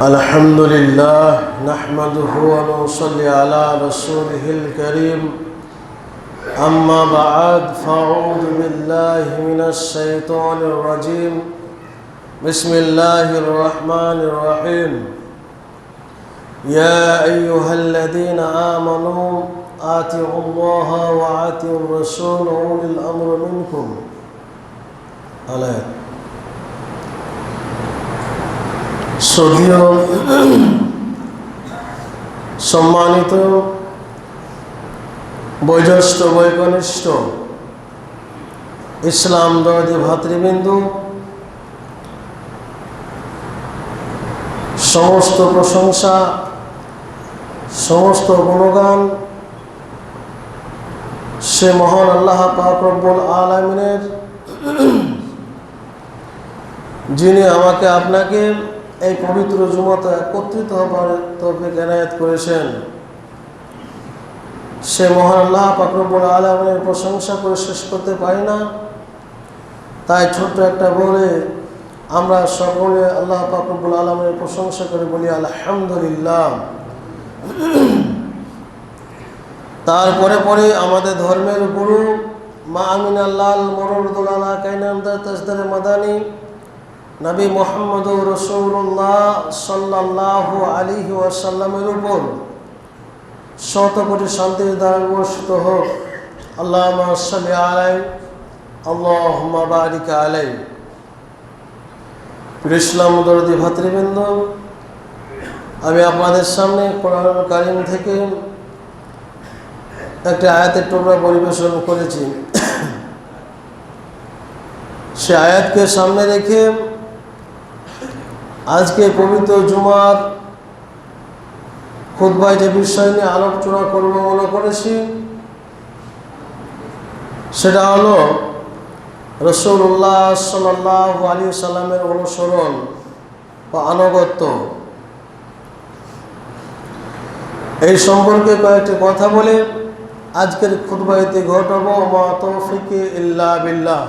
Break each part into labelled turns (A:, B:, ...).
A: الحمد لله نحمده ونصلي على رسوله الكريم أما بعد فأعوذ بالله من الشيطان الرجيم بسم الله الرحمن الرحيم يا أيها الذين آمنوا آتوا الله وآتوا الرسول أولي الأمر منكم শ্রদ্ধেয় সম্মানিত বয়োজ্যেষ্ঠ বয়োকনিষ্ঠ ইসলাম দরদি ভাতৃবৃন্দ, সমস্ত প্রশংসা সমস্ত গুণগান সে মহান আল্লাহ পাক রব্বুল আলামিনের, যিনি আমাকে আপনাকে এই পবিত্র জুমাতে একত্রিত হবার তৌফিক এনায়েত করেছেন। সে মহান আল্লাহ পাক রব্বুল আলামিনের প্রশংসা করে শেষ করতে পারি না। তাই ছোট্ট একটা বলে আমরা সকলে আল্লাহ পাক রব্বুল আলামিনের প্রশংসা করে বলি আলহামদুলিল্লাহ। তারপরে পরে আমাদের ধর্মের গুরু মা আমিনাল্লাহ মরুদুল্লাহ কাইনামদার তাজদারে মাদানী নবী মুহাম্মদ রাসূলুল্লাহ সাল্লাল্লাহু আলাইহি ওয়াসাল্লামের উপর শত কোটি শান্তির দ্বারা বর্ষিত হোক। আল্লাহুম্মা সাল্লি আলাইহি আল্লাহুম্মা বারিক আলাইহি। ইসলাম দরদি ভাতৃবৃন্দ, আমি আপনাদের সামনে কোরআন কারীম থেকে একটা আয়াতের টুকরা পরিবেশন করেছি। সে আয়াতকে সামনে রেখে আজকে পবিত্র জুমার খুতবায় যে বিষয় নিয়ে আলোচনা করব মনে করেছি, সেটা হলো রাসূলুল্লাহ সাল্লাল্লাহু আলাইহি ওয়াসাল্লামের অনুসরণ বা আনুগত্য। এই সম্পর্কে কয়েকটি কথা বলে আজকের খুতবাতে ঘটাবো। মা তৌফিকে ইল্লা বিল্লাহ।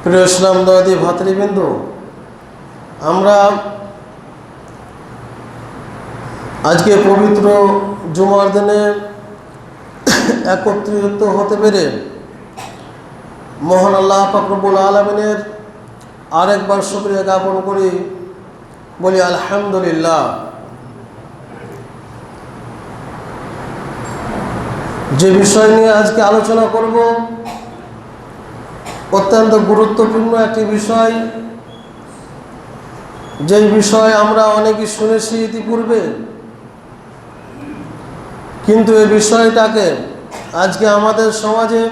A: প্রিয় ইসলাম দরদি ভাতৃবৃন্দ, আমরা আজকে পবিত্র জুমার দিনে একত্রিত হতে পেরে মহান আল্লাহ পাক রব্বুল আলামিনের আরেকবার শুকরিয়া জ্ঞাপন করি, বলি আলহামদুলিল্লাহ। যে বিষয় নিয়ে আজকে আলোচনা করব অত্যন্ত গুরুত্বপূর্ণ একটি বিষয়, যেই বিষয় আমরা অনেকেই শুনেছি ইতিপূর্বে, কিন্তু এই বিষয়টাকে আজকে আমাদের সমাজে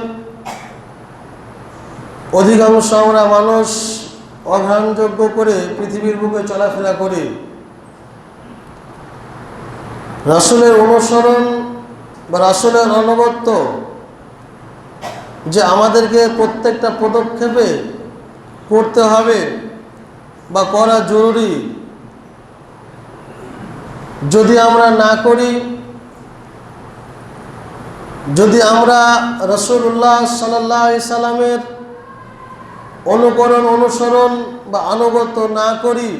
A: অধিকাংশ আমরা মানুষ অগ্রহণযোগ্য করে পৃথিবীর বুকে চলাফেরা করি। রাসূলের অনুসরণ বা রাসূলের আনুগত্য যে আমাদেরকে প্রত্যেকটা পদক্ষেপে করতে হবে বা করা জরুরি, যদি আমরা না করি, যদি আমরা রাসূলুল্লাহ সাল্লাল্লাহু আলাইহি সাল্লামের অনুসরণ বা আনুগত্য না করি,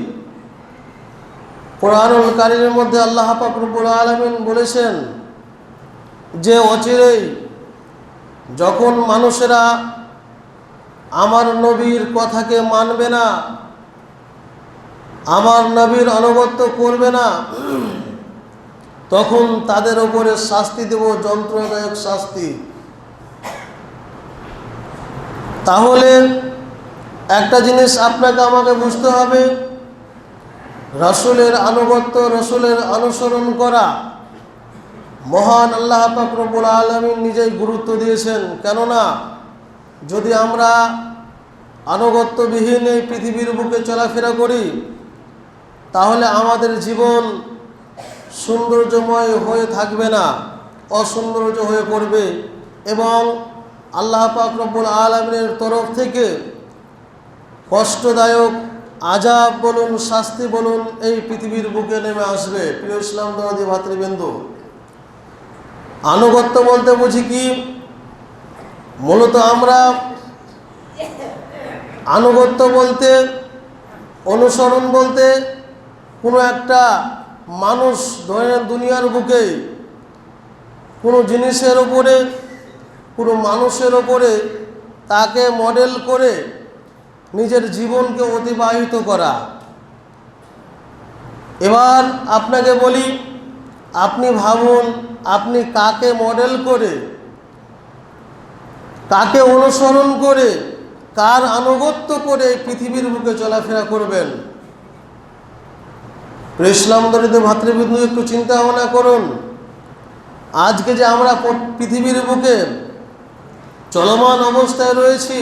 A: কোরআনুল কারীমের মধ্যে আল্লাহ পাক রব্বুল আলামিন বলেছেন যে অচিরেই যখন মানুষেরা আমার নবীর কথাকে মানবে না, আমার নবীর আনুগত্য করবে না, তখন তাদের উপরে শাস্তি দেব, যন্ত্রণাদায়ক শাস্তি। তাহলে একটা জিনিস আপনাকে আমাকে বুঝতে হবে, রাসূলের আনুগত্য, রাসূলের অনুসরণ করা মহান আল্লাহ পাক রব্বুল আলামিন নিজেই গুরুত্ব দিয়েছেন। কেননা যদি আমরা আনুগত্যবিহীন এই পৃথিবীর বুকে চলাফেরা করি, তাহলে আমাদের জীবন সৌন্দর্যময় হয়ে থাকবে না, অসৌন্দর্য হয়ে পড়বে, এবং আল্লাহ পাক রব্বুল আলামিনের তরফ থেকে কষ্টদায়ক আযাব বলুন, শাস্তি বলুন, এই পৃথিবীর বুকে নেমে আসবে। প্রিয় ইসলাম দরদি ভাতৃবৃন্দ, আনুগত্য বলতে বুঝি কি? মূলত আমরা আনুগত্য বলতে অনুসরণ বলতে কোনো একটা মানুষ ধরেন দুনিয়ার বুকে কোনো জিনিসের ওপরে, কোনো মানুষের ওপরে তাকে মডেল করে নিজের জীবনকে অতিবাহিত করা। এবার আপনাকে বলি, আপনি ভাবুন আপনি কাকে মডেল করে, কাকে অনুসরণ করে, কার আনুগত্য করে পৃথিবীর বুকে চলাফেরা করবেন। ইসলাম দরিদ্র ভাতৃবৃন্দ, একটু চিন্তা ভাবনা করুন। আজকে যে আমরা পৃথিবীর বুকে চলমান অবস্থায় রয়েছি,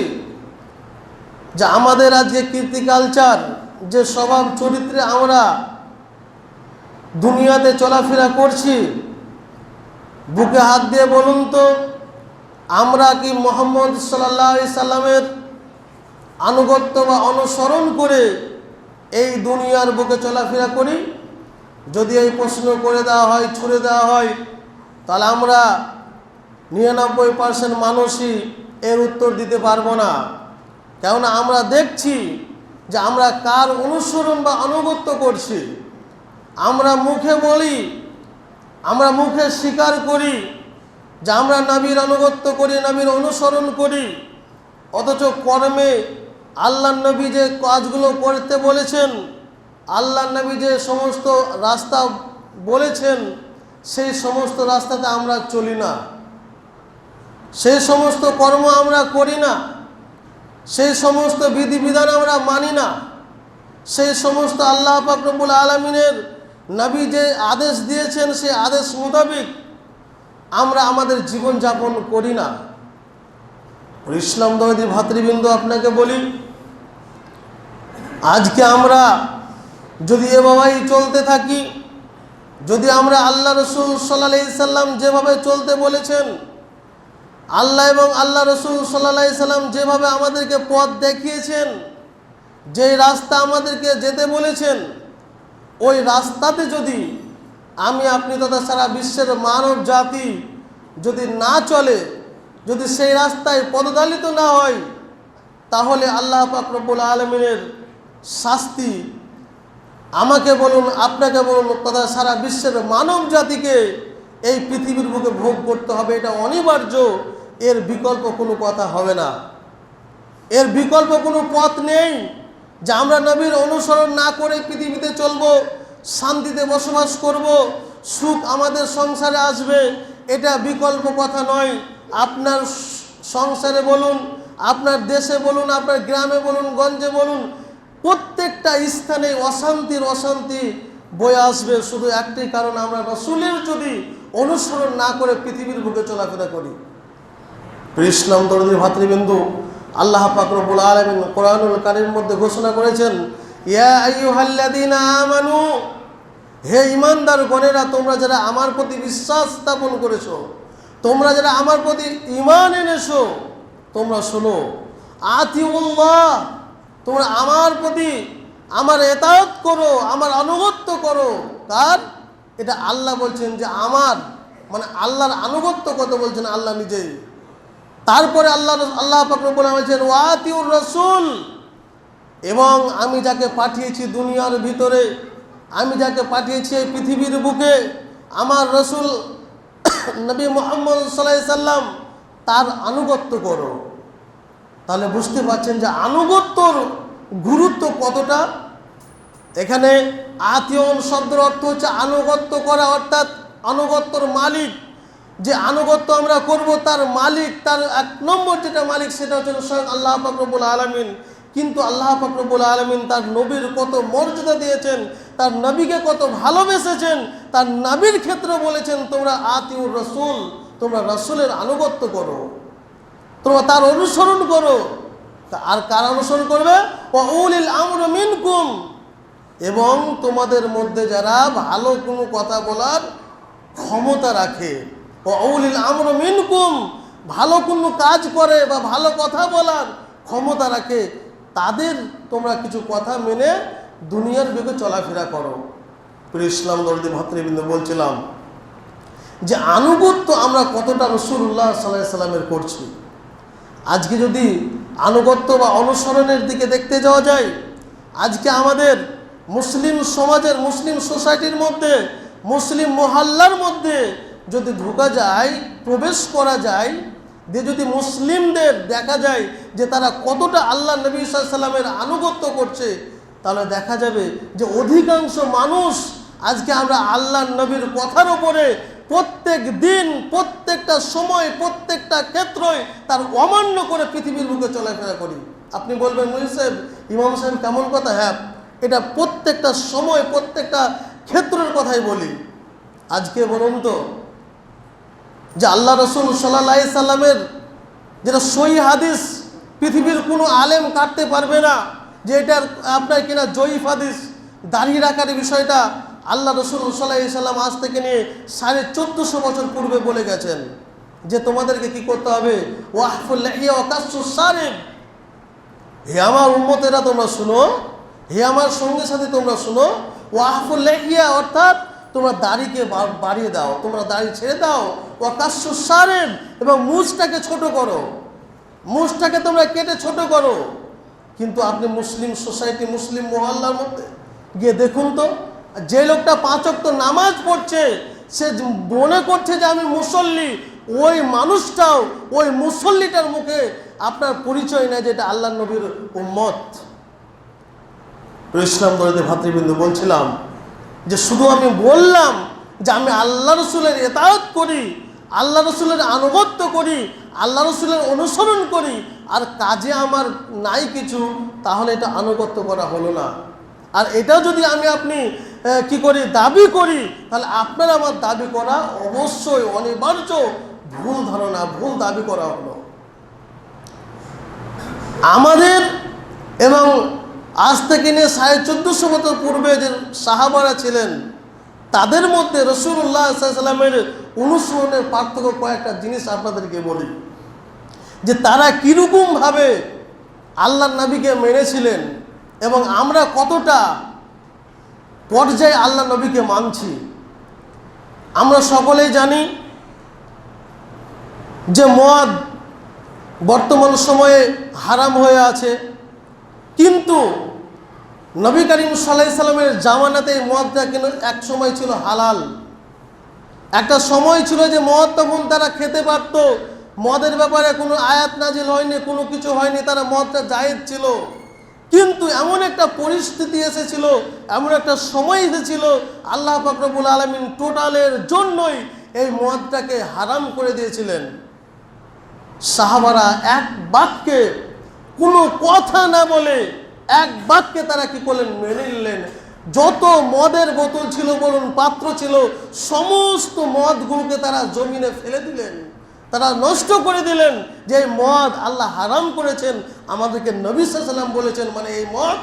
A: যে আমাদের আজকে কীর্তি কালচার, যে স্বভাব চরিত্রে আমরা দুনিয়াতে চলাফেরা করছি, বুকে হাত দিয়ে বলুন তো, আমরা কি মুহাম্মদ সাল্লাল্লাহু আলাইহি সাল্লামের আনুগত্য বা অনুসরণ করে এই দুনিয়ার বুকে চলাফেরা করি? যদি এই প্রশ্ন করে দেওয়া হয়, ছুড়ে দেওয়া হয়, তাহলে আমরা 99% মানুষই এর উত্তর দিতে পারবো না। কেননা আমরা দেখছি যে আমরা কার অনুসরণ বা আনুগত্য করছি। আমরা মুখে বলি, আমরা মুখে স্বীকার করি যে আমরা নবীর আনুগত্য করি, নবীর অনুসরণ করি, অথচ কর্মে আল্লাহ নবী যে কাজগুলো করতে বলেছেন, আল্লাহ নবী যে সমস্ত রাস্তা বলেছেন, সেই সমস্ত রাস্তাতে আমরা চলি না, সেই সমস্ত কর্ম আমরা করি না, সেই সমস্ত বিধিবিধান আমরা মানি না, সেই সমস্ত আল্লাহ পাক রব্বুল আলামিনের নবী যে আদেশ দিয়েছেন সেই আদেশ মোতাবেক আমরা আমাদের জীবন যাপন করি না। ইসলাম দরদি ভাতৃবৃন্দ, আপনাকে বলি, আজকে আমরা যদি এভাবেই চলতে থাকি, যদি আমরা আল্লাহ রসুল সাল্লাল্লাহু আলাইহি সাল্লাম যেভাবে চলতে বলেছেন, আল্লাহ এবং আল্লাহ রসুল সাল্লাল্লাহু আলাইহি সাল্লাম যেভাবে আমাদেরকে পথ দেখিয়েছেন, যে রাস্তা আমাদেরকে যেতে বলেছেন, ওই রাস্তাতে যদি আমি আপনি তথা সারা বিশ্বের মানব জাতি যদি না চলে, যদি সেই রাস্তায় পদচালিত না হয়, তাহলে আল্লাহ পাক রব্বুল আলামিনের শাস্তি আমাকে বলুন, আপনাকে বলুন, তথা সারা বিশ্বের মানব জাতিকে এই পৃথিবীর বুকে ভোগ করতে হবে। এটা অনিবার্য, এর বিকল্প কোনো কথা হবে না, এর বিকল্প কোনো পথ নেই যে আমরা নবীর অনুসরণ না করে পৃথিবীতে চলব, শান্তিতে বসবাস করব, সুখ আমাদের সংসারে আসবে। এটা বিকল্প কথা নয়। আপনার সংসারে বলুন, আপনার দেশে বলুন, আপনার গ্রামে বলুন, গঞ্জে বলুন, প্রত্যেকটা স্থানে অশান্তি বয়ে আসবে। শুধু একটি কারণ, আমরা রাসূলের যদি অনুসরণ না করে পৃথিবীর বুকে চলাফেরা করি। ইসলাম দরদি ভাতৃবৃন্দু, আল্লাহ পাক রব্বুল আলামিন কোরআনুল কারীমের মধ্যে ঘোষণা করেছেন, ইয়া আইয়ুহাল্লাযীনা আমানু, হে ঈমানদার গণেরা, তোমরা যারা আমার প্রতি বিশ্বাস স্থাপন করেছো, তোমরা যারা আমার প্রতি ঈমান এনেছো, তোমরা শোনো, আতিউল্লাহ, তোমরা আমার প্রতি আমার ইতাআত করো, আমার আনুগত্য করো। কার? এটা আল্লাহ বলছেন যে আমার, মানে আল্লাহর আনুগত্য কত বলছেন আল্লাহ নিজেই। তারপরে আল্লাহ পাক রব্বুল আলামিন বলেছেন ওয়াতিউর রাসূল, এবং আমি যাকে পাঠিয়েছি দুনিয়ার ভিতরে, আমি যাকে পাঠিয়েছি এই পৃথিবীর বুকে, আমার রাসূল নবী মুহাম্মদ সাল্লাল্লাহু আলাইহি সাল্লাম, তার আনুগত্য করো। তাহলে বুঝতে পারছেন যে আনুগত্যর গুরুত্ব কতটা। এখানে আতিউন শব্দের অর্থ হচ্ছে আনুগত্য করা, অর্থাৎ আনুগত্যর মালিক। যে আনুগত্য আমরা করব তার মালিক, তার এক নম্বর যেটা মালিক সেটা হচ্ছে স্বয়ং আল্লাহ পাক রব্বুল আলামিন। কিন্তু আল্লাহ পাক রব্বুল আলামিন তার নবীর কত মর্যাদা দিয়েছেন, তার নবীকে কত ভালোবেসেছেন, তার নবীর ক্ষেত্রে বলেছেন তোমরা আতিউর রাসূল, তোমরা রাসূলের আনুগত্য করো, তোমরা তার অনুসরণ করো। আর কার অনুসরণ করবে? ওয়া উলিল আমর মিনকুম, এবং তোমাদের মধ্যে যারা ভালো কোনো কথা বলার ক্ষমতা রাখে। ওয়া উলিল আমর মিনকুম, ভালো কোনো কাজ করে বা ভালো কথা বলার ক্ষমতা রাখে, তাদের তোমরা কিছু কথা মেনে দুনিয়ার বুকে চলাফেরা করো। ইসলাম দরদি ভাতৃবৃন্দ, বলছিলাম যে আনুগত্য আমরা কতটা রাসূলুল্লাহ সাল্লাল্লাহু আলাইহি সাল্লামের করছি। আজকে যদি আনুগত্য বা অনুসরণের দিকে দেখতে যাওয়া যায়, আজকে আমাদের মুসলিম সমাজের, মুসলিম সোসাইটির মধ্যে, মুসলিম মহল্লার মধ্যে যদি ঢোকা যায়, প্রবেশ করা যায়, যে যদি মুসলিমদের দেখা যায় যে তারা কতটা আল্লাহ নবী সাল্লাল্লাহু আলাইহি সাল্লামের আনুগত্য করছে, তাহলে দেখা যাবে যে অধিকাংশ মানুষ আজকে আমরা আল্লাহ নবীর কথার উপরে প্রত্যেক দিন, প্রত্যেকটা সময়, প্রত্যেকটা ক্ষেত্রই তার অমান্য করে পৃথিবীর বুকে চলাফেরা করি। আপনি বলবেন মুফতি সাহেব, ইমাম সাহেব কেমন কথা? হ্যাঁ, এটা প্রত্যেকটা সময়, প্রত্যেকটা ক্ষেত্রের কথাই বলি। আজকে বলুন তো, যে আল্লাহ রসুল সাল্লাল্লাহু আলাইহি সাল্লামের যেটা সহিহ হাদিস, পৃথিবীর কোনো আলেম কাটতে পারবে না যে এটার আপনার কিনা জয়ীফ হাদিস। দাড়ি রাখার বিষয়টা আল্লাহ রসুল সাল্লাল্লাহু আলাইহি সাল্লাম আজ থেকে নিয়ে 1450 বছর পূর্বে বলে গেছেন যে তোমাদেরকে কি করতে হবে, ওয়াহফুল লিহিয়া ওয়া কাসসুস সারিব। হে আমার উম্মতেরা তোমরা শুনো, হে আমার সঙ্গে সাথে তোমরা শুনো, ওয়াহফুল লিহিয়া অর্থাৎ তোমরা দাড়িকে বাড়িয়ে দাও, তোমরা দাড়ি ছেড়ে দাও, ওয়া কাসসুস সারিব এবং মুছটাকে ছোট করো, মুছটাকে তোমরা কেটে ছোট করো। কিন্তু আপনি মুসলিম সোসাইটি, মুসলিম মহল্লার মধ্যে গিয়ে দেখুন তো, যে লোকটা 5 ওয়াক্ত নামাজ পড়ছে, সে মনে করছে যে আমি মুসল্লি, ওই মানুষটাও, ওই মুসল্লিটার মুখে আপনার পরিচয় নেয় যে এটা আল্লাহ নবীর উম্মত। ইসলাম দরদি ভাতৃবৃন্দ, বলছিলাম যে শুধু আমি বললাম যে আমি আল্লাহ রসুলের ইতাআত করি, আল্লাহ রসুলের আনুগত্য করি, আল্লাহ রসুলের অনুসরণ করি, আর কাজে আমার নাই কিছু, তাহলে এটা আনুগত্য করা হলো না। আর এটা যদি আমি আপনি কি করি, দাবি করি, তাহলে আপনার আমার দাবি করা অবশ্যই অনিবার্য ভুল ধারণা, ভুল দাবি করা হলো। আমাদের এবং আজ থেকে নিয়ে 1450 বছর পূর্বে যে সাহাবারা ছিলেন, তাদের মধ্যে রাসূলুল্লাহ সাল্লাল্লাহু আলাইহি ওয়াসাল্লামের অনুসরণের পার্থক্য কয়েকটা জিনিস আপনাদেরকে বলি, যে তারা কীরকমভাবে আল্লাহর নবীকে মেনেছিলেন এবং আমরা কতটা পর্যায়ে আল্লাহ নবীকে মানছি। আমরা সকলেই জানি যে মদ বর্তমান সময়ে হারাম হয়ে আছে, কিন্তু নবী করিম সাল্লাল্লাহু আলাইহি সাল্লামের জামানাতে এই মদটা কিন্তু এক সময় ছিল হালাল। একটা সময় ছিল যে মদ তখন তারা খেতে পারত, মদের ব্যাপারে কোনো আয়াত নাজিল হয়নি, কোনো কিছু হয়নি, তারা মদটা জায়েজ ছিল। কিন্তু এমন একটা পরিস্থিতি এসেছিল, এমন একটা সময় এসেছিল, আল্লাহ পাক রব্বুল আলামিন টোটালের জন্যই এই মদটাকে হারাম করে দিয়েছিলেন। সাহাবারা এক বাক্যে, কোনো কথা না বলে এক বাক্যে তারা কি করলেন, মেনে নিলেন। যত মদের বোতল ছিল বলুন, পাত্র ছিল, সমস্ত মদগুলোকে তারা জমিনে ফেলে দিলেন, তারা নষ্ট করে দিলেন। যে মদ আল্লাহ হারাম করেছেন, আমাদেরকে নবী সাল্লাল্লাহু আলাইহি ওয়াসাল্লাম বলেছেন, মানে এই মদ,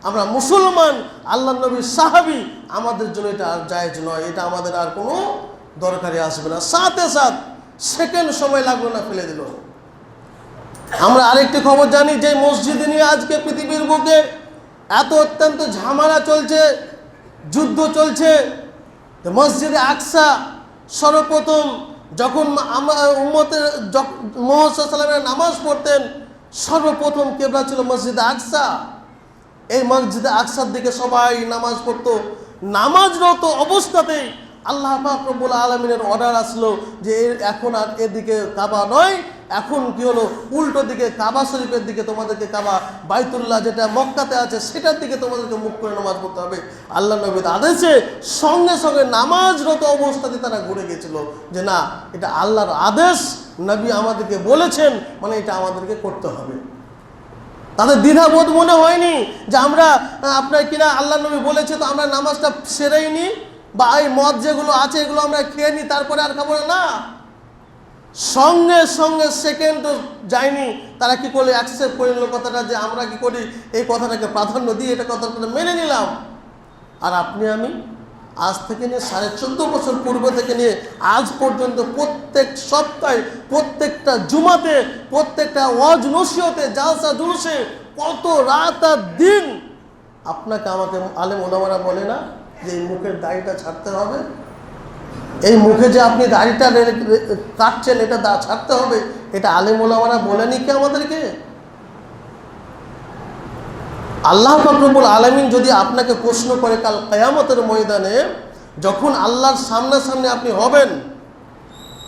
A: আমরা মুসলমান, আল্লাহ নবীর সাহাবী, আমাদের জন্য এটা আর জায়েজ নয়, এটা আমাদের আর কোনো দরকারে আসবে না। সাথে সাথ সেকেন্ড সময় লাগলো না, ফেলে দিল। আমরা আরেকটি খবর জানি, যে মসজিদ নিয়ে আজকে পৃথিবীর বুকে এত অত্যন্ত ঝামেলা চলছে, যুদ্ধ চলছে। মসজিদে আকসা সর্বপ্রথম যখন উম্মতের মুহাম্মদ সাল্লাল্লাহু আলাইহি ওয়াসাল্লাম নামাজ পড়তেন, সর্বপ্রথম কিবলা ছিল মসজিদে আকসা। এই মসজিদে আকসার দিকে সবাই নামাজ পড়তো। নামাজরত অবস্থাতেই আল্লাহ পাক রব্বুল আলামিনের অর্ডার আসলো যে এখন আর এদিকে কাবা নয়, এখন কি হলো, উল্টো দিকে কাবা শরীফের দিকে তোমাদেরকে, কাবা বাইতুল্লাহ যেটা মক্কাতে আছে সেটার দিকে তোমাদেরকে মুখ করে নামাজ পড়তে হবে। আল্লাহ নবীর আদেশে সঙ্গে সঙ্গে নামাজরত অবস্থাতে তারা ঘুরে গেছিল যে না, এটা আল্লাহর আদেশ, নবী আমাদেরকে বলেছেন, মানে এটা আমাদেরকে করতে হবে। তাদের দ্বিধাবোধ মনে হয়নি যে আমরা আপনার কিনা আল্লাহ নবী বলেছে তো আমরা নামাজটা সেরেই নি, বা এই মদ যেগুলো আছে এগুলো আমরা খেয়ে নিই, তারপরে আর খাবো না। সঙ্গে সঙ্গে সেকেন্ডও যায়নি, তারা কি করলে অ্যাকসেপ্ট করে নিল কথাটা, যে আমরা কি করি, এই কথাটাকে প্রাধান্য দিয়ে এটা কথাটা মেনে নিলাম। আর আপনি আমি আজ থেকে নিয়ে 14.5 বছর পূর্ব থেকে নিয়ে আজ পর্যন্ত প্রত্যেক সপ্তাহে, প্রত্যেকটা জুমাতে, প্রত্যেকটা ওয়াজ নসিহতে, জালসা জুলুসে, কত রাত আর দিন আপনাকে আমাকে আলেম ওলামারা বলে না যে এই মুখের দাড়িটা ছাড়তে হবে, এই মুখে যে আপনি দাড়িটা কাটছেন এটা ছাড়তে হবে, এটা আলেম ওলামারা বলেনি কি আমাদেরকে? আল্লাহ পাক রব্বুল আলামিন যদি আপনাকে প্রশ্ন করে কাল কিয়ামতের ময়দানে, যখন আল্লাহর সামনাসামনি আপনি হবেন,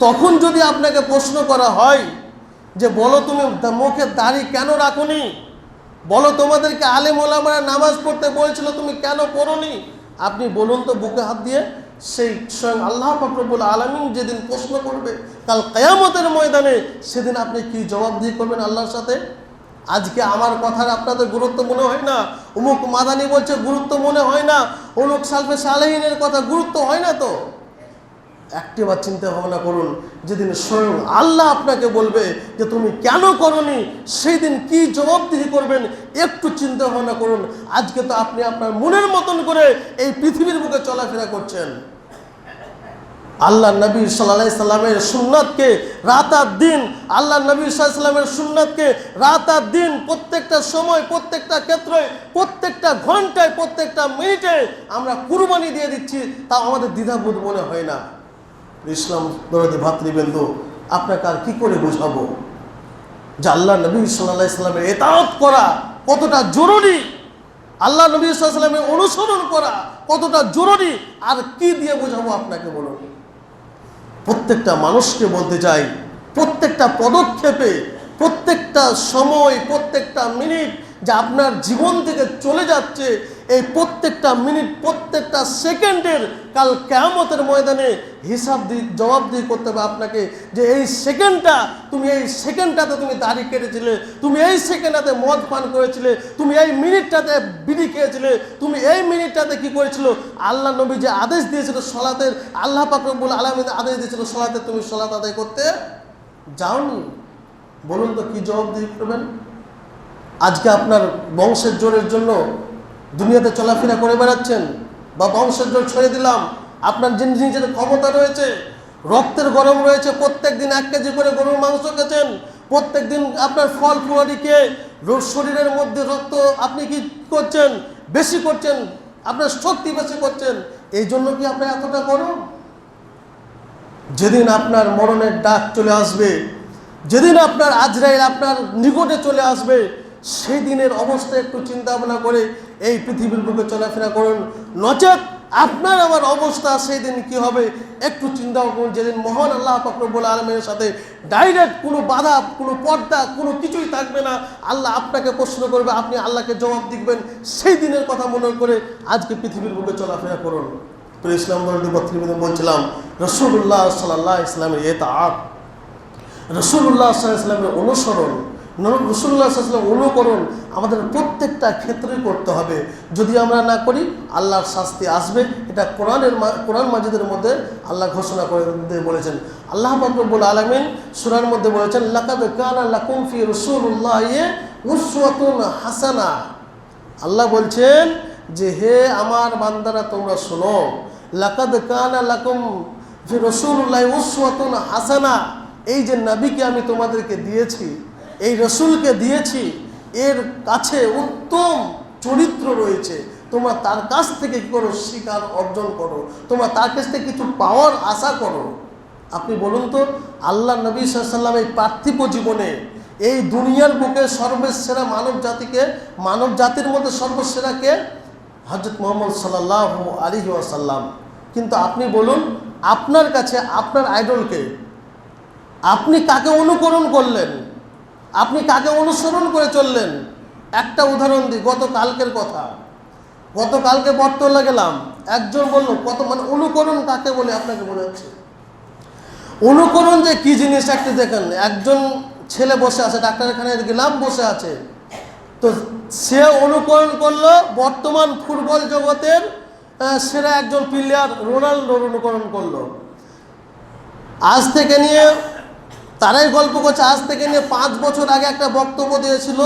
A: তখন যদি আপনাকে প্রশ্ন করা হয় যে বলো তুমি মুখে দাড়ি কেন রাখোনি, বলো তোমাদেরকে আলেম ওলামারা নামাজ পড়তে বলেছিল তুমি কেন পড়োনি, আপনি বলুন তো বুকে হাত দিয়ে। সেই স্বয়ং আল্লাহ পাক রব্বুল আলামিন যেদিন প্রশ্ন করবে কাল কিয়ামতের ময়দানে, সেদিন আপনি কি জবাবদিহি করবেন আল্লাহর সাথে? আজকে আমার কথার আপনাদের গুরুত্ব মনে হয় না, অমুক মাদানি বলছে গুরুত্ব মনে হয় না, অমুক সালফে সালেহিনের কথা গুরুত্ব হয় না, তো একটিবার চিন্তা ভাবনা করুন, যেদিন স্বয়ং আল্লাহ আপনাকে বলবে যে তুমি কেন করনি, সেই দিন কি জবাবদিহি করবেন একটু চিন্তা ভাবনা করুন। আজকে তো আপনি আপনার মনের মতন করে এই পৃথিবীর বুকে চলাফেরা করছেন। আল্লাহ নবী সাল্লাল্লাহু আলাইহি সাল্লামের সুন্নাতকে রাত আর দিন, আল্লাহ নবী সাল্লাল্লাহু আলাইহি সাল্লামের সুন্নাতকে রাত আর দিন, প্রত্যেকটা সময়, প্রত্যেকটা ক্ষেত্রে, প্রত্যেকটা ঘন্টায়, প্রত্যেকটা মিনিটে আমরা কুরবানি দিয়ে দিচ্ছি, তা আমাদের দ্বিধাবোধ মনে হয় না। ইসলাম দরদি ভাতৃবৃন্দ, আপনাকে আর কি করে বোঝাবো যে আল্লাহ নবী সাল্লাল্লাহু আলাইহি সাল্লামের ইতাআত করা কতটা জরুরি, আল্লাহ নবী সাল্লাল্লাহু আলাইহি সাল্লামের অনুসরণ করা কতটা জরুরি, আর কি দিয়ে বোঝাবো আপনাকে বলুন? প্রত্যেকটা মানুষকে বলতে চাই, প্রত্যেকটা পদক্ষেপে, প্রত্যেকটা সময়, প্রত্যেকটা মিনিট যে আপনার জীবন থেকে চলে যাচ্ছে, এই প্রত্যেকটা মিনিট, প্রত্যেকটা সেকেন্ডের কাল কিয়ামতের ময়দানে হিসাব জবাবদিহি করতে হবে আপনাকে, যে এই সেকেন্ডটা, তুমি এই সেকেন্ডটাতে তুমি দাড়ি কেটেছিলে, তুমি এই সেকেন্ডটাতে মদ পান করেছিলে, তুমি এই মিনিটটাতে বিড়ি খেয়েছিলে, তুমি এই মিনিটটাতে কি করেছিল, আল্লাহ নবী যে আদেশ দিয়েছিল সলাতের, আল্লাহ পাক রব্বুল আলামিন আদেশ দিয়েছিল সলাতে, তুমি সলাত আদায় করতে যাওনি। বলুন তো কি জবাবদিহি করবেন? আজকে আপনার বংশের জোরের জন্য দুনিয়াতে চলাফেরা করে বেড়াচ্ছেন, বা বংশের জোর ছেড়ে দিলাম, আপনার যে নিজের ক্ষমতা রয়েছে, রক্তের গরম রয়েছে, প্রত্যেক দিন 1 কেজি করে গরুর মাংস খেয়েছেন, প্রত্যেক দিন আপনার ফল ফুয়ারি খেয়ে শরীরের মধ্যে রক্ত আপনি কি করছেন, বেশি করছেন, আপনার শক্তি বেশি করছেন, এই জন্য কি আপনার এতটা গরম? যেদিন আপনার মরণের ডাক চলে আসবে, যেদিন আপনার আজরাইল আপনার নিকটে চলে আসবে, সেই দিনের অবস্থা একটু চিন্তা ভাবনা করে এই পৃথিবীর বুকে চলাফেরা করুন, নচেত আপনার আমার অবস্থা সেই দিন কি হবে একটু চিন্তা করুন। যেদিন মহান আল্লাহ পাক রব্বুল আলামিনের সাথে ডাইরেক্ট কোনো বাধা, কোনো পর্দা, কোনো কিছুই থাকবে না, আল্লাহ আপনাকে প্রশ্ন করবে, আপনি আল্লাহকে জবাব দিবেন, সেই দিনের কথা মনে করে আজকে পৃথিবীর বুকে চলাফেরা করুন। তো ইসলাম দরদি ভাতৃবৃন্দ, বলছিলাম রাসূলুল্লাহ সাল্লাল্লাহু আলাইহি ওয়াসাল্লামের ইতাআত, রাসূলুল্লাহ সাল্লাল্লাহু আলাইহি ওয়াসাল্লামের অনুসরণ, রাসূলুল্লাহ সাল্লাল্লাহু আলাইহি ওয়াসাল্লাম অনুকরণ আমাদের প্রত্যেকটা ক্ষেত্রেই করতে হবে। যদি আমরা না করি আল্লাহর শাস্তি আসবে। এটা কোরআন মাজিদের মধ্যে আল্লাহ ঘোষণা করে বলেছেন। আল্লাহ পাক রব্বুল আলামিন সূরার মধ্যে বলেছেন, লাকাদ কানা লাকুম ফি রাসূলিল্লাহি উসওয়াতুন হাসানা। আল্লাহ বলছেন যে হে আমার বান্দারা তোমরা শোনো, লাকাদ কানা লাকুম ফি রাসূলিল্লাহি উসওয়াতুন হাসানা, এই যে নবীকে আমি তোমাদেরকে দিয়েছি, এই রসুলকে দিয়েছি, এর কাছে উত্তম চরিত্র রয়েছে, তোমরা তার কাছ থেকে কি করো, শিকার অর্জন করো, তোমরা তার কাছ থেকে কিছু পাওয়ার আশা করো। আপনি বলুন তো, আল্লাহ নবী সাল্লাল্লাহু আলাইহি ওয়াসাল্লাম এই পার্থিব জীবনে এই দুনিয়ার বুকে সর্বসেরা মানব জাতির মধ্যে সর্বসেরাকে হযরত মুহাম্মদ সাল্লাল্লাহু আলাইহি ওয়াসাল্লাম। কিন্তু আপনি বলুন, আপনার কাছে আপনার আইডলকে, আপনি কাকে অনুকরণ করলেন, আপনি কাকে অনুসরণ করে চললেন? একটা উদাহরণ দিই, গতকালকের কথা। গতকালকে বটতলা গেলাম, একজন বলল কত, মানে অনুকরণ কাকে বলে আপনাকে বোঝাচ্ছি। অনুকরণ যে কি জিনিস একটু দেখেন। একজন ছেলে বসে আছে, ডাক্তারখানে গেলাম, বসে আছে, তো সে অনুকরণ করলো বর্তমান ফুটবল জগতের সেরা একজন প্লেয়ার রোনাল্ডোর অনুকরণ করলো। আজ থেকে নিয়ে তারাই গল্প করছে, আজ থেকে নিয়ে 5 বছর আগে একটা বক্তব্য দিয়েছিল,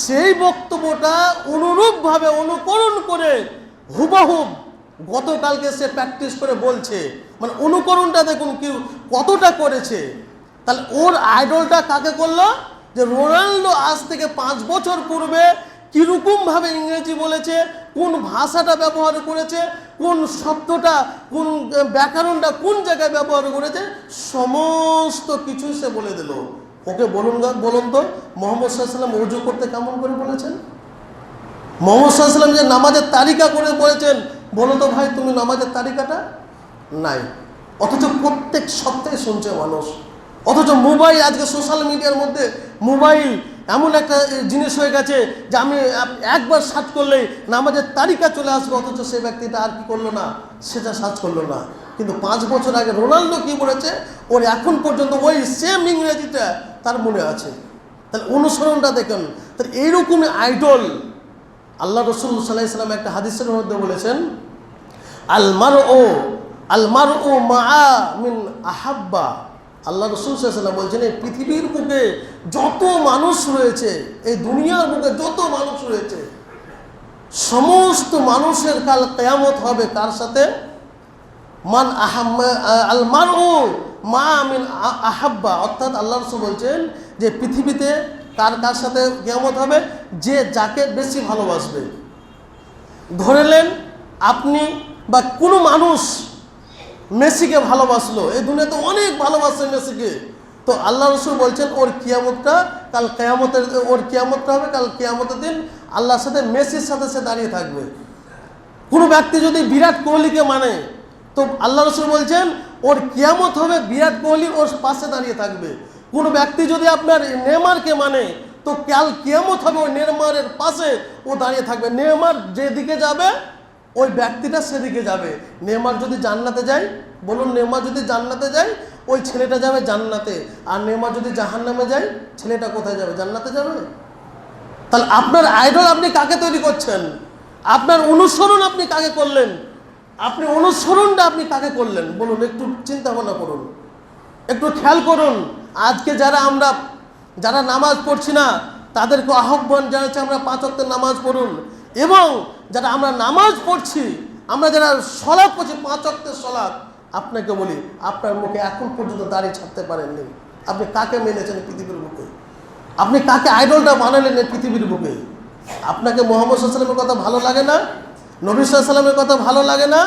A: সেই বক্তব্যটা অনুরূপভাবে অনুকরণ করে হুবহুব গতকালকে সে প্র্যাকটিস করে বলছে। মানে অনুকরণটা দেখুন কি কতটা করেছে। তাহলে ওর আইডলটা কাকে করলো? যে রোনাল্ডো আজ থেকে 5 বছর পূর্বে কীরকমভাবে ইংরেজি বলেছে, কোন ভাষাটা ব্যবহার করেছে, কোন শব্দটা, কোন ব্যাকরণটা কোন জায়গায় ব্যবহার করেছে, সমস্ত কিছু সে বলে দিল। ওকে বলুন তো, মোহাম্মদ সাল্লাল্লাহু আলাইহি ওয়াসাল্লাম ওযু করতে কেমন করে বলেছেন? মুহাম্মদ সাল্লাল্লাহু আলাইহি ওয়াসাল্লাম যে নামাজের তালিকা করে বলেছেন, বলো তো ভাই তুমি নামাজের তালিকাটা নাই। অথচ প্রত্যেক সপ্তাহে শুনছে মানুষ। অথচ মোবাইল, আজকে সোশ্যাল মিডিয়ার মধ্যে মোবাইল এমন একটা জিনিস হয়ে গেছে যে আমি একবার সার্চ করলেই নামাজের তালিকা চলে আসবে, অথচ সেই ব্যক্তিটা আর কি করলো না, সেটা সার্চ করলো না। কিন্তু 5 বছর আগে রোনাল্ডো কি বলেছে, ওর এখন পর্যন্ত ওই সেম ইংরেজিটা তার মনে আছে। তাহলে অনুসরণটা দেখুন। তাহলে এইরকমই আইডল আল্লাহ রসুল সাল্লাল্লাহু আলাইহি ওয়াসাল্লাম একটা হাদিসের মধ্যে বলেছেন, আলমারউ মাআ মিন আহাব্বা। আল্লাহ রসুল সাল্লাল্লাহু আলাইহি ওয়াসাল্লাম বলছেন, এই পৃথিবীর বুকে যত মানুষ রয়েছে, এই দুনিয়ার বুকে যত মানুষ রয়েছে, সমস্ত মানুষের কাল কিয়ামত হবে কার সাথে? মান আহাম্মা আলমারউ মাআ মিন আহাব্বা। অর্থাৎ আল্লাহ রসুল বলছেন যে পৃথিবীতে কার কার সাথে কিয়ামত হবে? যে যাকে বেশি ভালোবাসবে। ধরে নেন আপনি বা কোনো মানুষ মেসিকে ভালোবাসলো, এই দুনিয়াতে অনেক ভালোবাসে মেসিকে, তো আল্লাহ রসুল বলছেন ওর কিয়ামতটা কাল কিয়ামতের, ওর কিয়ামতটা হবে কাল কিয়ামতের দিন আল্লাহর সাথে মেসির সাথে সে দাঁড়িয়ে থাকবে। কোনো ব্যক্তি যদি বিরাট কোহলিকে মানে, তো আল্লাহ রসুল বলছেন ওর কিয়ামত হবে বিরাট কোহলি ওর পাশে দাঁড়িয়ে থাকবে। কোনো ব্যক্তি যদি আপনার নেইমারকে মানে, তো কাল কিয়ামত হবে ওই নেইমারের পাশে ও দাঁড়িয়ে থাকবে। নেইমার যেদিকে যাবে ওই ব্যক্তিটা সেদিকে যাবে। নেইমার যদি জান্নাতে যায়, বলুন নেইমার যদি জান্নাতে যায় ওই ছেলেটা যাবে জান্নাতে, আর নেইমার যদি জাহান্নামে যায় ছেলেটা কোথায় যাবে? জান্নাতে যাবে। তাহলে আপনার আইডল আপনি কাকে তৈরি করছেন? আপনার অনুসরণ আপনি কাকে করলেন? আপনি অনুসরণটা আপনি কাকে করলেন বলুন? একটু চিন্তা ভাবনা করুন, একটু খেয়াল করুন। আজকে যারা নামাজ পড়ছি না তাদেরকে আহ্বান জানাচ্ছি আমরা 5 ওয়াক্তের নামাজ পড়ুন। এবং যারা আমরা নামাজ পড়ছি, আমরা যারা সলাৎ পড়ছি 5 ওয়াক্তের সলাৎ, আপনাকে বলি আপনার মুখে এখন পর্যন্ত দাড়ি ছাড়তে পারেননি। আপনি কাকে মেনেছেন পৃথিবীর বুকে? আপনি কাকে আইডলটা বানালেন এই পৃথিবীর বুকে? আপনাকে মুহাম্মদ সাল্লাল্লাহু আলাইহি ওয়াসাল্লামের কথা ভালো লাগে না? নবী সাল্লাল্লাহু আলাইহি ওয়াসাল্লামের কথা ভালো লাগে না?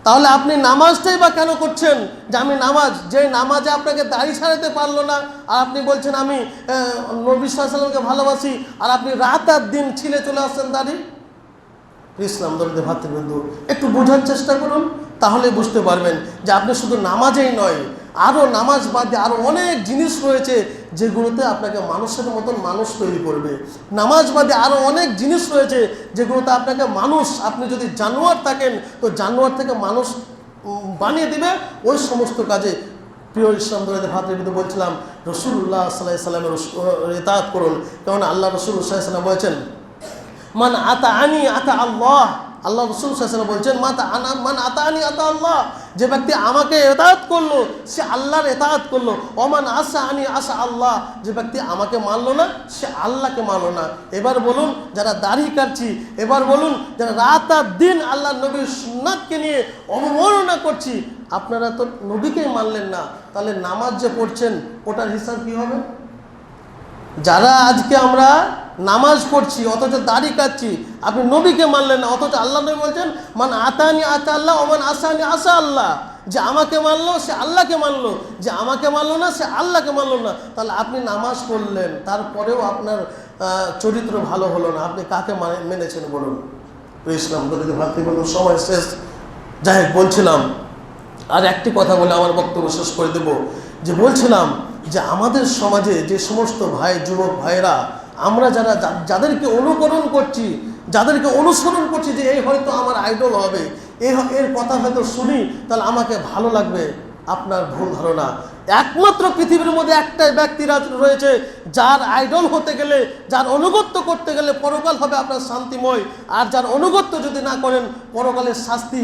A: তাহলে আপনি নামাজটাই বা কেন করছেন? যে আমি নামাজ, যে নামাজে আপনাকে দাড়ি ছাড়াতে পারলো না, আর আপনি বলছেন আমি নবী সাল্লাল্লাহু আলাইহি ওয়াসাল্লামকে ভালোবাসি, আর আপনি রাত আর দিন ছিলে চলে আসছেন দাড়ি। ইসলাম দরদি ভাতৃবৃন্দু, একটু বোঝার চেষ্টা করুন, তাহলে বুঝতে পারবেন যে আপনি শুধু নামাজেই নয়, আরও নামাজ বাদে আরও অনেক জিনিস রয়েছে যেগুলোতে আপনাকে মানুষের মতন মানুষ তৈরি করবে। নামাজ বাদে আরও অনেক জিনিস রয়েছে যেগুলোতে আপনাকে মানুষ, আপনি যদি জানোয়ার থাকেন তো জানোয়ার থেকে মানুষ বানিয়ে দিবে ওই সমস্ত কাজে। প্রিয় ইসলাম দরদি ভাতৃবৃন্দু, বলছিলাম রাসূলুল্লাহ সাল্লাল্লাহু আলাইহি ওয়াসাল্লামের ইতাআত করুন, কারণ আল্লাহ রাসূল সাল্লাল্লাহু আলাইহি ওয়াসাল্লাম বলেছেন মান আতাআনি আতা আল্লাহ। আল্লাহ রাসূল সাল্লাল্লাহু আলাইহি ওয়াসাল্লাম বলছেন মান আতাআনি আতা আল্লাহ, যে ব্যক্তি আমাকে ইতাআত করলো সে আল্লাহর ইতাআত করলো। ওমান আসাআনি আসা আল্লাহ, যে ব্যক্তি আমাকে মানলো না সে আল্লাহকে মানলো না। এবার বলুন যারা দাড়ি কাটছি, এবার বলুন যারা রাত আর দিন আল্লাহ নবীর সুন্নাতকে নিয়ে অবমাননা করছি, আপনারা তো নবীকেই মানলেন না, তাহলে নামাজ যে পড়ছেন ওটার হিসাব কী হবে? যারা আজকে আমরা নামাজ পড়ছি অথচ দাড়ি কাটছি, আপনি নবীকে মানলেন না, অথচ আল্লাহ নবী বলছেন মান আতানি আতা আল্লাহ ওমান আসানি আসা আল্লাহ, যে আমাকে মানলো সে আল্লাহকে মানলো, যে আমাকে মানলো না সে আল্লাহকে মানলো না। তাহলে আপনি নামাজ পড়লেন, তারপরেও আপনার চরিত্র ভালো হলো না, আপনি কাকে মেনেছেন বলুন? ইসলাম যদি ভাবতে বলুন, সময় শেষ। যাই হোক, বলছিলাম আর একটি কথা বলে আমার বক্তব্য শেষ করে দেব, যে বলছিলাম যে আমাদের সমাজে যে সমস্ত ভাই, যুবক ভাইরা, আমরা যাদেরকে অনুকরণ করছি, যাদেরকে অনুসরণ করছি যে এই হয়তো আমার আইডল হবে, এর কথা হয়তো শুনি তাহলে আমাকে ভালো লাগবে, আপনার ভুল ধারণা। একমাত্র পৃথিবীর মধ্যে একটাই ব্যক্তিরা রয়েছে যার আইডল হতে গেলে, যার অনুগত্য করতে গেলে পরকাল হবে আপনার শান্তিময়, আর যার অনুগত্য যদি না করেন পরকালের শাস্তি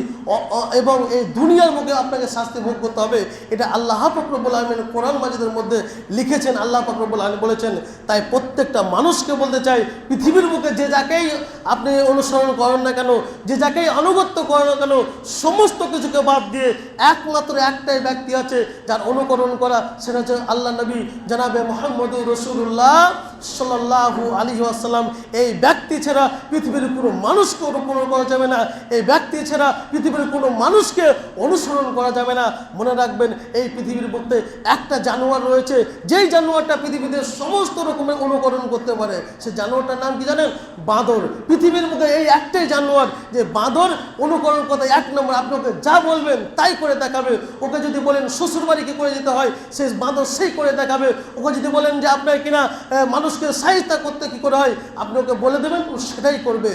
A: এবং এই দুনিয়ার মুখে আপনাকে শাস্তি ভোগ করতে হবে। এটা আল্লাহ পাক রব্বুল আলামিন কোরআন মাজিদের মধ্যে লিখেছেন, আল্লাহ পাক রব্বুল আলামিন বলেছেন। তাই প্রত্যেকটা মানুষকে বলতে চাই, পৃথিবীর মুখে যে যাকেই আপনি অনুসরণ করেন না কেন, যে যাকেই আনুগত্য করেন না কেন, সমস্ত কিছুকে বাদ দিয়ে একমাত্র একটাই ব্যক্তি আছে যার অনুকরণ করা, সেটা হচ্ছে আল্লাহ নবী জনাবে মুহাম্মদুর রাসূলুল্লাহ সাল্লাল্লাহু আলাইহি ওয়াসাল্লাম এই ব্যক্তি ছাড়া পৃথিবীর কোনো মানুষকে অনুকরণ করা যাবে না, এই ব্যক্তি ছাড়া পৃথিবীর কোনো মানুষকে অনুসরণ করা যাবে না। মনে রাখবেন, এই পৃথিবীর মধ্যে একটা জানোয়ার রয়েছে, যেই জানোয়ারটা পৃথিবীতে সমস্ত রকমের অনুকরণ করতে পারে। সে জানোয়ারটার নাম কি জানেন? বাঁদর। পৃথিবীর মধ্যে এই একটাই জানোয়ার যে বাঁদর অনুকরণ করতে এক নম্বর, আপনাকে যা বলবেন তাই করে দেখাবে। ওকে যদি বলেন শ্বশুর বাড়ি কি করে যেতে হয়, সে বাঁদর সেই করে দেখাবে। ওকে যদি বলেন যে আপনার কিনা মানুষকে সাহায্য করতে কি করে হয়, আপনি ওকে বলে দেবেন, ও সেটাই করবে।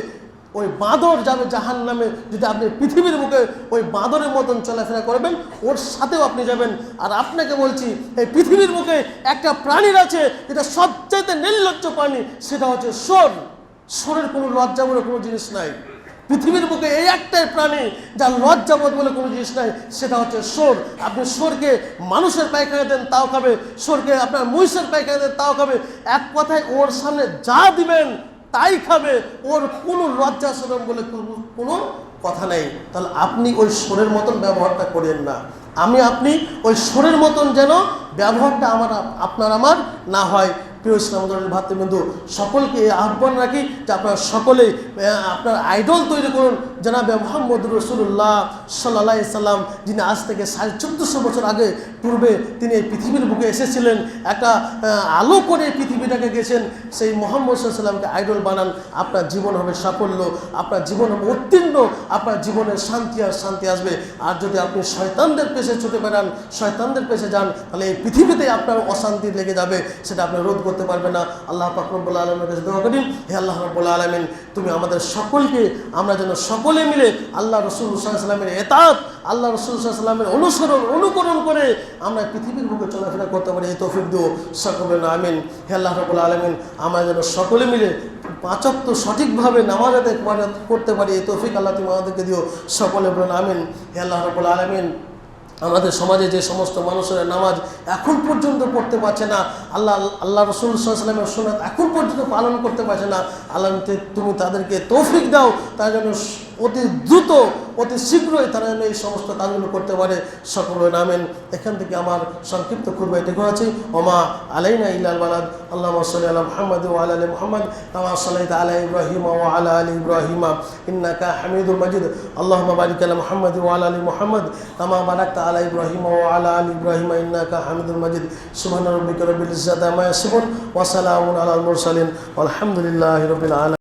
A: ওই বাঁদর যাবে জাহান্নামে। যদি আপনি পৃথিবীর মুখে ওই বাঁদরের মতন চলাফেরা করবেন, ওর সাথেও আপনি যাবেন। আর আপনাকে বলছি, এই পৃথিবীর মুখে একটা প্রাণীর আছে যেটা সবচাইতে নির্লজ্জ প্রাণী, সেটা হচ্ছে সোর। সোরের কোনো লজ্জা বলে কোনো জিনিস নাই। পৃথিবীর বুকে এই একটাই প্রাণী যার লজ্জাবোধ বলে কোনো জিনিস নাই, সেটা হচ্ছে সোর। আপনি সোরকে মানুষের পায়খানা দেন তাও খাবে, সোরকে আপনার মহিষের পায়খানা দেন তাও খাবে। এক কথায় ওর সামনে যা দিবেন তাই খাবে, ওর কোনো লজ্জা শরম বলে কোনো কথা নেই। তাহলে আপনি ওই সোরের মতন ব্যবহারটা করেন না। আপনি ওই সোরের মতন যেন ব্যবহারটা আপনার আমার না হয়। প্রিয় ইসলাম ধর্মের ভাতৃবৃন্দু, সকলকে আহ্বান রাখি যে আপনারা সকলেই আপনার আইডল তৈরি করুন জনাবে মুহাম্মদ রাসূলুল্লাহ সাল্লাল্লাহু আলাইহি সাল্লাম, যিনি আজ থেকে 1450 বছর আগে পূর্বে তিনি এই পৃথিবীর বুকে এসেছিলেন, একটা আলো করে পৃথিবীটাকে গেছেন। সেই মুহাম্মদ সাল্লাল্লাহু আলাইহি সাল্লামকে আইডল বানান, আপনার জীবন হবে সাফল্য, আপনার জীবন হবে উত্তীর্ণ, আপনার জীবনে শান্তি আর শান্তি আসবে। আর যদি আপনি শয়তানদের পেছে ছুটে বেড়ান, শয়তানদের পেছে যান, তাহলে এই পৃথিবীতে আপনার অশান্তি লেগে যাবে, সেটা আপনি রোধ করতে পারবেন না। আল্লাহ পাক রব্বুল আলামিনের কাছে দোয়া করি, হে আল্লাহ রব্বুল আলামিন, তুমি আমাদের সকলকে, আমরা যেন সকলে মিলে আল্লাহ রাসূল সাল্লাল্লাহু আলাইহি সাল্লামের ইতাআত, আল্লাহ রাসূল সাল্লাল্লাহু আলাইহি সাল্লামের অনুকরণ করে আমরা পৃথিবীর বুকে চলাফেরা করতে পারি, এই তৌফিক দিও সকলে আমিন। হে আল্লাহ রব্বুল আলামিন, আমরা যেন সকলে মিলে 5 ওয়াক্ত সঠিকভাবে নামাজ আদায় করতে পারি, এই তৌফিক আল্লাহ তুমি আমাদেরকে দিও সকলে বলেন আমিন। হে আল্লাহ রব্বুল আলামিন, আমাদের সমাজে যে সমস্ত মানুষেরা নামাজ এখন পর্যন্ত পড়তে পারছে না, আল্লাহ রাসূল সাল্লাল্লাহু আলাইহি ওয়াসাল্লামের সুন্নাত এখন পর্যন্ত পালন করতে পারছে না, আল্লাহ তুমি তাদেরকে তৌফিক দাও, তারা যেন অতি দ্রুত অতি শীঘ্রই তারা যেন এই সমস্ত কাজগুলো করতে পারে, সকলের আমিন। এখান থেকে আমার সংক্ষিপ্ত খুতবা এটুকু আছে। ওমা আলাইনা ইল্লাল বালাগ। আল্লাহুম্মা সাল্লি আলা মুহাম্মাদ ওয়া আলা আলি মুহাম্মাদ কামা সাল্লাইতা আলা ইব্রাহিম ওয়া আলা আলি ইব্রাহিম ইন্নাকা হামিদুল মাজিদ। আল্লাহুম্মা বারিক আলা মুহাম্মাদ ওয়া আলা আলি মুহাম্মাদ কামা বারাকতা আলা ইব্রাহিম ওয়া আলা আলি ইব্রাহিম ইন্নাকা হামিদুল মাজিদ। সুবহানা রাব্বিকা রাব্বিল ইজ্জাতি আম্মা ইয়াসিফুন ওয়া সালামুন আলাল মুরসালিন ওয়ালহামদুলিল্লাহি রাব্বিল আলামিন।